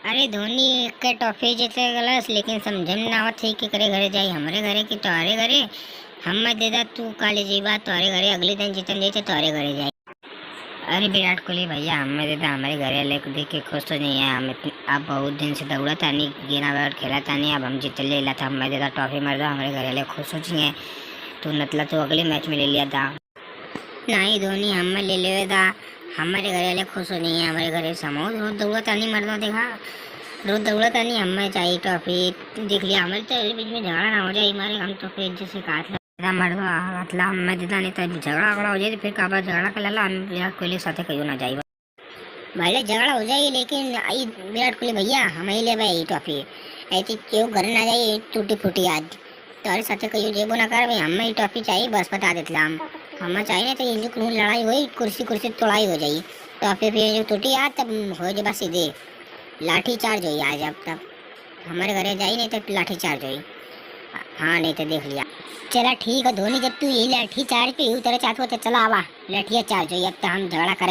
अरे धोनी के टॉफी जीते गलस लेकिन समझम ना आवत है कि करे घरे जाई हमरे घरे की तोहरे घरे। हम दे दा तू काले जीवा तोहरे घरे अगले दिन जीतन जैसे तोहरे घरे जाई। अरे विराट कोहली भैया हमें दे दा हमारे घरे ले देख के खुश तो नहीं है हम अब बहुत दिन से दौड़ा था नहीं गेना बैट खेला था नहीं अब हम जीत ले ला था हमें दे दा ट्रॉफी मर दो हमारे घरे ले खुश हो चाहिए। तू नतला तो अगले मैच में ले लिया था नहीं धोनी हमें ले ले था हमारे घरे ले खुश हो नहीं है हमारे घरे समोस रोज दौड़ा था नहीं मरना देखा रोज दौड़ा था नहीं हमें चाहिए ट्रॉफी देख लिया हमारे तो बीच में झगड़ा ना हो जाए हमारे हम तो फिर जैसे कहा मरवा मतलब हमें देता नहीं तो झगड़ा वगड़ा हो जाए तो फिर काबा झगड़ा कर ला विराट कोहली साथे कहीं ना जाए भले झगड़ा हो जाए लेकिन आई विराट कोहली भैया हमें ले भाई ट्रॉफी ऐसी क्यों घर ना जाए टूटी फूटी आज तुम्हारे साथे कहीं जेबो ना कर भाई हमें ट्रॉफी चाहिए बस बता देता हमें चाहिए तो ये जो लड़ाई हुई कुर्सी कुर्सी तोड़ाई हो जाई ट्रॉफी फिर जो टूटी आज तब हो जाए बस सीधे लाठी चार्ज हुई आज अब तक हमारे घरे जाई नहीं तो लाठी चार्ज हुई। हाँ नहीं तो देख लिया चला ठीक है धोनी जब तू यही लाठी चार्ज पे उतर चाहते हो तो चला आवा लाठिया चार्ज हुई अब तो हम झगड़ा करें।